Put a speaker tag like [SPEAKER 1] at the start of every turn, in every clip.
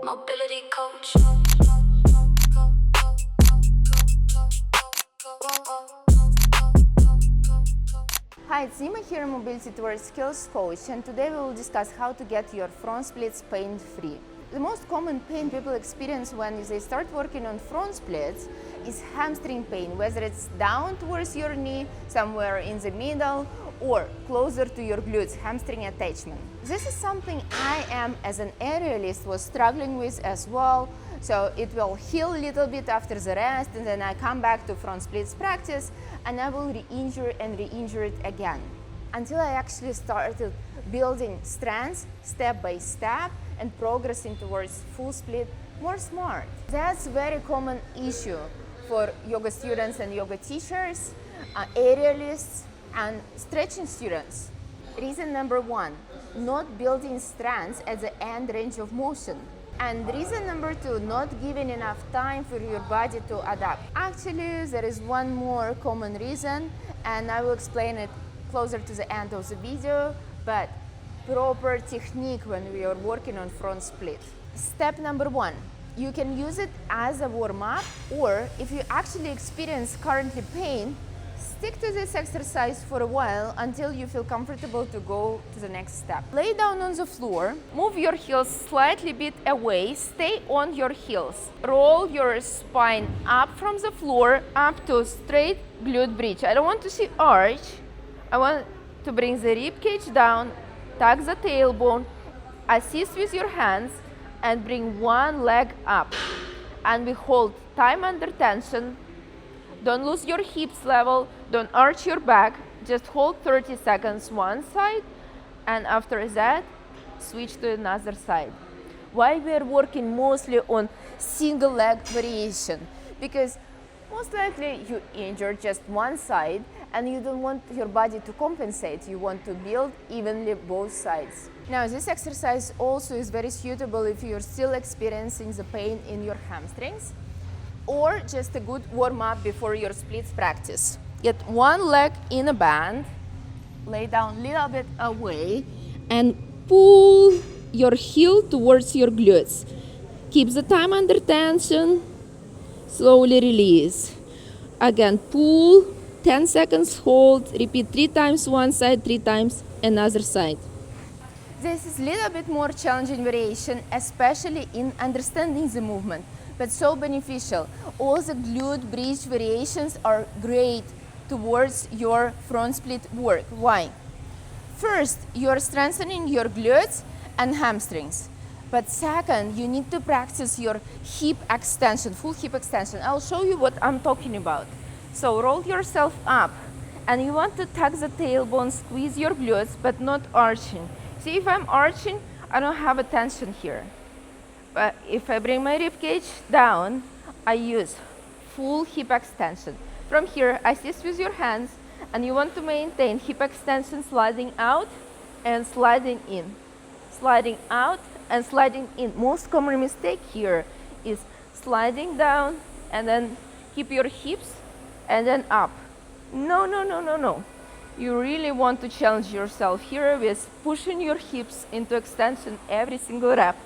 [SPEAKER 1] Mobility coach.
[SPEAKER 2] Hi, it's Nima here, Mobility Towards Skills Coach, and today we will discuss how to get your front splits pain-free. The most common pain people experience when they start working on front splits is hamstring pain, whether it's down towards your knee, somewhere in the middle, or closer to your glutes, hamstring attachment. This is something I am, as an aerialist, was struggling with as well. So it will heal a little bit after the rest, and then I come back to front splits practice, and I will re-injure and re-injure it again. Until I actually started building strength step by step and progressing towards full split more smart. That's a very common issue for yoga students and yoga teachers, aerialists, and stretching students. Reason number one, not building strength at the end range of motion. And reason number two, not giving enough time for your body to adapt. Actually, there is one more common reason, and I will explain it closer to the end of the video, but proper technique when we are working on front split. Step number one, you can use it as a warm-up, or if you actually experience currently pain, stick to this exercise for a while until you feel comfortable to go to the next step. Lay down on the floor, move your heels slightly bit away, stay on your heels. Roll your spine up from the floor, up to straight glute bridge. I don't want to see arch. I want to bring the rib cage down, tuck the tailbone, assist with your hands, and bring one leg up. And we hold time under tension. Don't lose your hips level, don't arch your back, just hold 30 seconds one side, and after that, switch to another side. Why we are working mostly on single leg variation? Because most likely you injure just one side and you don't want your body to compensate, you want to build evenly both sides. Now this exercise also is very suitable if you're still experiencing the pain in your hamstrings, or just a good warm-up before your splits practice. Get one leg in a band, lay down a little bit away, and pull your heel towards your glutes. Keep the time under tension, slowly release. Again, pull, 10 seconds hold, repeat 3 times one side, 3 times another side. This is a little bit more challenging variation, especially in understanding the movement, but so beneficial. All the glute bridge variations are great towards your front split work. Why? First, you are strengthening your glutes and hamstrings. But second, you need to practice your hip extension, full hip extension. I'll show you what I'm talking about. So roll yourself up, and you want to tuck the tailbone, squeeze your glutes, but not arching. See, if I'm arching, I don't have a tension here. But if I bring my rib cage down, I use full hip extension. From here, assist with your hands, and you want to maintain hip extension sliding out and sliding in. Sliding out and sliding in. Most common mistake here is sliding down and then keep your hips and then up. No, no, no, no, no. You really want to challenge yourself here with pushing your hips into extension every single rep.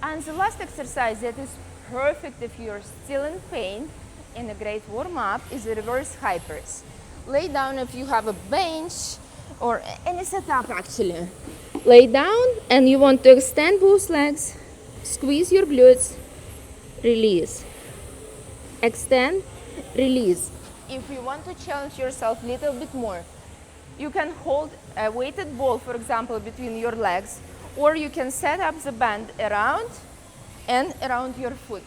[SPEAKER 2] And the last exercise that is perfect if you're still in pain and a great warm-up is the reverse high press. Lay down if you have a bench or any setup actually. Lay down and you want to extend both legs, squeeze your glutes, release. Extend, release. If you want to challenge yourself a little bit more, you can hold a weighted ball, for example, between your legs, or you can set up the band around and around your foot.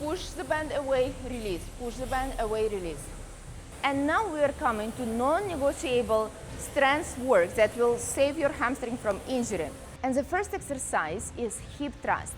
[SPEAKER 2] Push the band away, release. Push the band away, release. And now we are coming to non-negotiable strength work that will save your hamstring from injury. And the first exercise is hip thrust.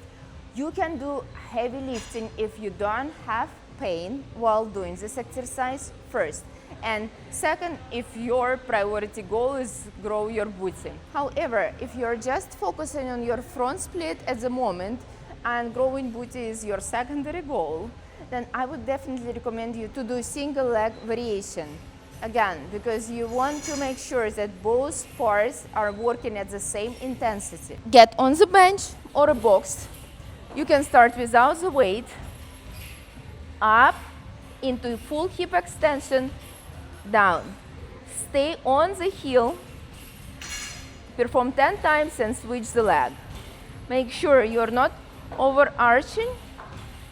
[SPEAKER 2] You can do heavy lifting if you don't have pain while doing this exercise first. And second, if your priority goal is grow your booty. However, if you're just focusing on your front split at the moment and growing booty is your secondary goal, then I would definitely recommend you to do single leg variation. Again, because you want to make sure that both parts are working at the same intensity. Get on the bench or a box, You can start without the weight, up, into full hip extension, down. Stay on the heel, perform 10 times and switch the leg. Make sure you're not overarching,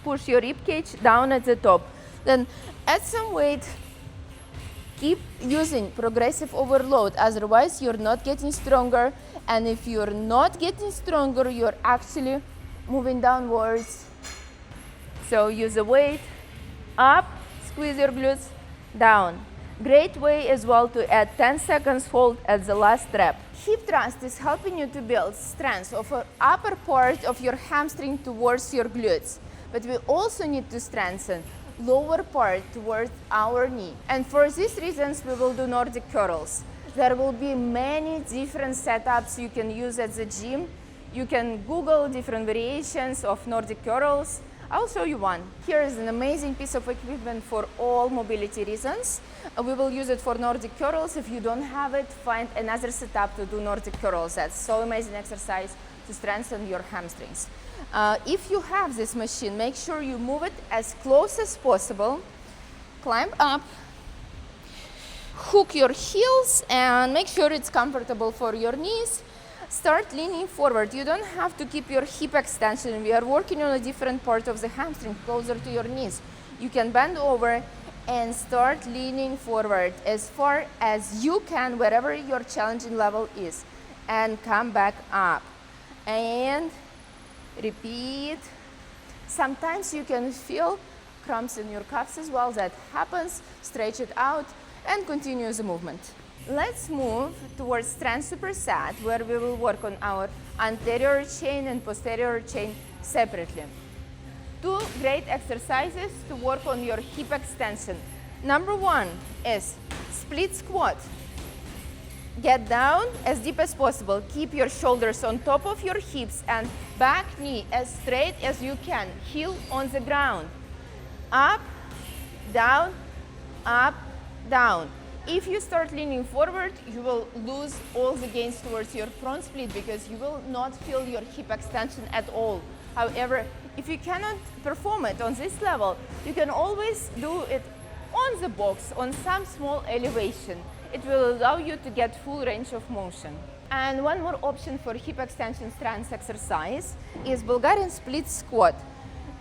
[SPEAKER 2] push your rib cage down at the top. Then add some weight, keep using progressive overload, otherwise you're not getting stronger, and if you're not getting stronger, you're actually moving downwards. So use the weight, up, squeeze your glutes, down. Great way as well to add 10 seconds hold at the last rep. Hip thrust is helping you to build strength of the upper part of your hamstring towards your glutes. But we also need to strengthen lower part towards our knee. And for these reasons, we will do Nordic curls. There will be many different setups you can use at the gym. You can Google different variations of Nordic curls. I'll show you one. Here is an amazing piece of equipment for all mobility reasons. We will use it for Nordic curls. If you don't have it, find another setup to do Nordic curls. That's so amazing exercise to strengthen your hamstrings. If you have this machine, make sure you move it as close as possible. Climb up, hook your heels, and make sure it's comfortable for your knees. Start leaning forward. You don't have to keep your hip extension. We are working on a different part of the hamstring, closer to your knees. You can bend over and start leaning forward as far as you can, wherever your challenging level is. And come back up. And repeat. Sometimes you can feel cramps in your calves as well. That happens. Stretch it out and continue the movement. Let's move towards strength superset, where we will work on our anterior chain and posterior chain separately. Two great exercises to work on your hip extension. Number one is split squat. Get down as deep as possible. Keep your shoulders on top of your hips and back knee as straight as you can. Heel on the ground. Up, down, up, down. If you start leaning forward, you will lose all the gains towards your front split because you will not feel your hip extension at all. However, if you cannot perform it on this level, you can always do it on the box, on some small elevation. It will allow you to get full range of motion. And one more option for hip extension strength exercise is Bulgarian split squat.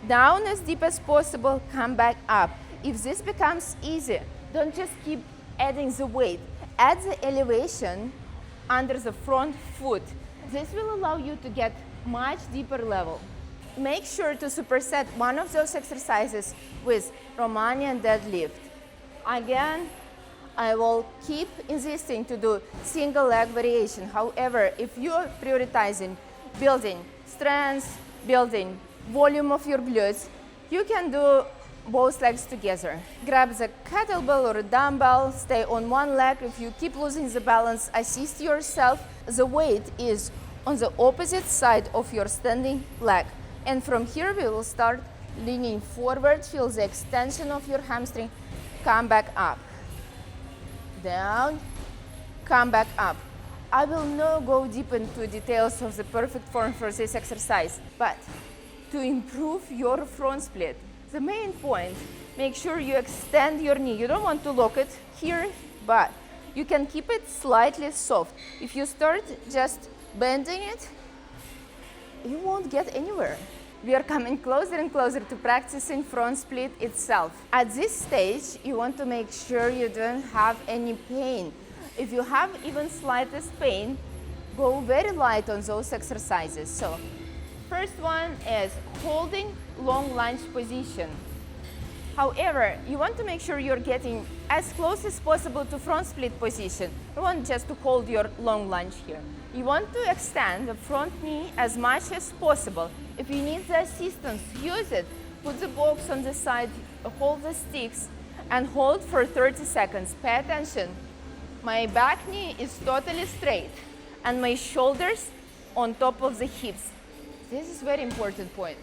[SPEAKER 2] Down as deep as possible, come back up. If this becomes easy, don't just keep adding the weight. Add the elevation under the front foot. This will allow you to get much deeper level. Make sure to superset one of those exercises with Romanian deadlift. Again, I will keep insisting to do single leg variation. However, if you are prioritizing building strength, building volume of your glutes, you can do both legs together. Grab the kettlebell or a dumbbell, stay on one leg. If you keep losing the balance, assist yourself. The weight is on the opposite side of your standing leg. And from here we will start leaning forward, feel the extension of your hamstring, come back up. Down, come back up. I will not go deep into details of the perfect form for this exercise, but to improve your front split, the main point, make sure you extend your knee. You don't want to lock it here, but you can keep it slightly soft. If you start just bending it, you won't get anywhere. We are coming closer and closer to practicing front split itself. At this stage, you want to make sure you don't have any pain. If you have even slightest pain, go very light on those exercises. So, first one is holding long lunge position. However, you want to make sure you're getting as close as possible to front split position. You don't want just to hold your long lunge here. You want to extend the front knee as much as possible. If you need the assistance, use it. Put the box on the side, hold the sticks, and hold for 30 seconds. Pay attention. My back knee is totally straight, and my shoulders on top of the hips. This is very important point.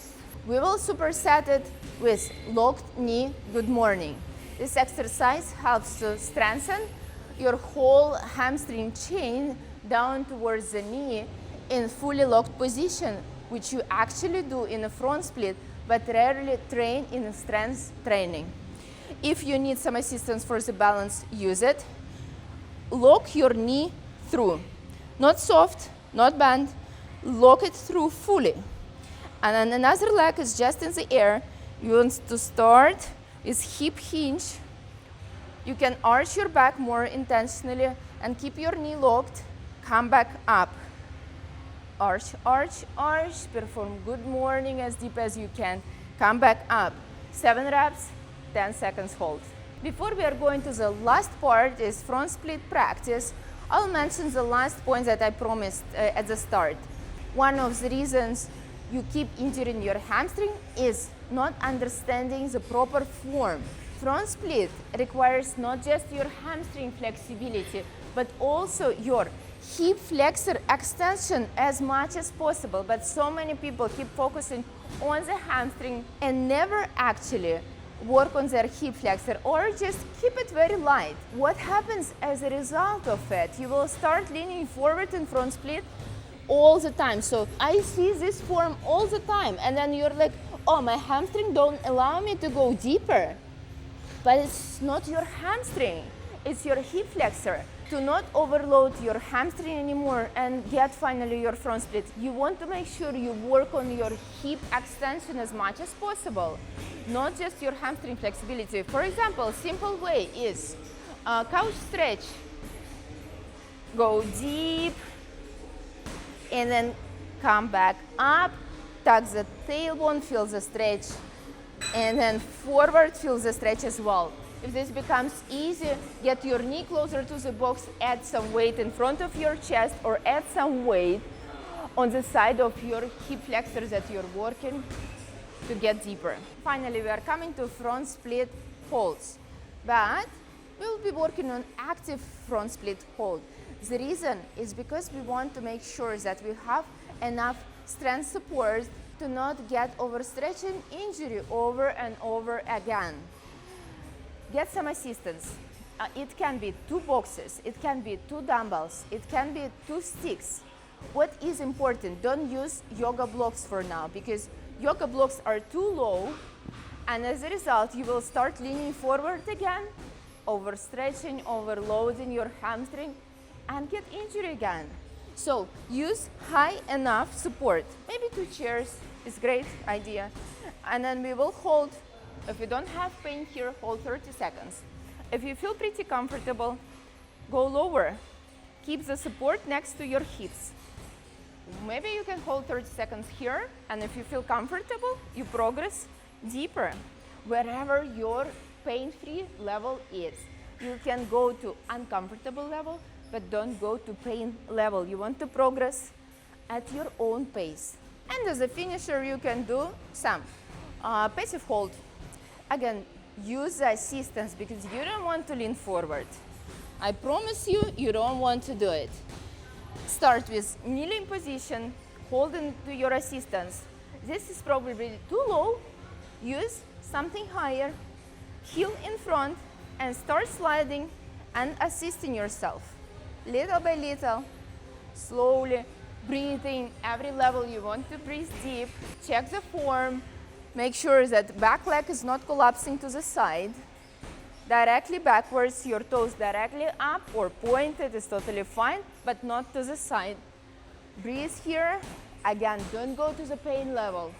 [SPEAKER 2] We will superset it with locked knee good morning. This exercise helps to strengthen your whole hamstring chain down towards the knee in fully locked position. which you actually do in a front split, but rarely train in strength training. If you need some assistance for the balance, use it. Lock your knee through. Not soft, not bend. Lock it through fully. And then another leg is just in the air. You want to start with hip hinge. You can arch your back more intentionally and keep your knee locked. Come back up. Arch, arch, arch. Perform good morning as deep as you can. Come back up. 7 reps, 10 seconds hold. Before we are going to the last part is front split practice, I'll mention the last point that I promised at the start. One of the reasons you keep injuring your hamstring is not understanding the proper form. Front split requires not just your hamstring flexibility, but also your hip flexor extension as much as possible. But so many people keep focusing on the hamstring and never actually work on their hip flexor, or just keep it very light. What happens as a result of it? You will start leaning forward in front split all the time. So I see this form all the time, and then you're like, oh, my hamstring don't allow me to go deeper. But it's not your hamstring, it's your hip flexor. To not overload your hamstring anymore and get finally your front split, you want to make sure you work on your hip extension as much as possible, not just your hamstring flexibility. For example, simple way is couch stretch. Go deep and then come back up, tuck the tailbone, feel the stretch, and then forward, feel the stretch as well. If this becomes easy, get your knee closer to the box, add some weight in front of your chest, or add some weight on the side of your hip flexors that you're working to get deeper. Finally, we are coming to front split holds, but we'll be working on active front split hold. The reason is because we want to make sure that we have enough strength support to not get overstretching injury over and over again. Get some assistance. It can be 2 boxes, it can be 2 dumbbells, it can be 2 sticks. What is important, don't use yoga blocks for now, because yoga blocks are too low, and as a result you will start leaning forward again, overstretching, overloading your hamstring, and get injury again. So use high enough support. Maybe 2 chairs is a great idea. And then we will hold. If you don't have pain here, hold 30 seconds. If you feel pretty comfortable, go lower. Keep the support next to your hips. Maybe you can hold 30 seconds here, and if you feel comfortable, you progress deeper. Wherever your pain-free level is. You can go to uncomfortable level, but don't go to pain level. You want to progress at your own pace. And as a finisher, you can do some passive hold. Again, use the assistance because you don't want to lean forward. I promise you, you don't want to do it. Start with kneeling position, holding to your assistance. This is probably too low. Use something higher, heel in front, and start sliding and assisting yourself. Little by little, slowly, breathing every level you want to breathe deep. Check the form. Make sure that back leg is not collapsing to the side. Directly backwards, your toes directly up or pointed is totally fine, but not to the side. Breathe here. Again, don't go to the pain level.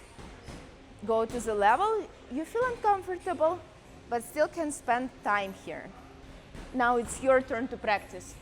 [SPEAKER 2] Go to the level you feel uncomfortable, but still can spend time here. Now it's your turn to practice.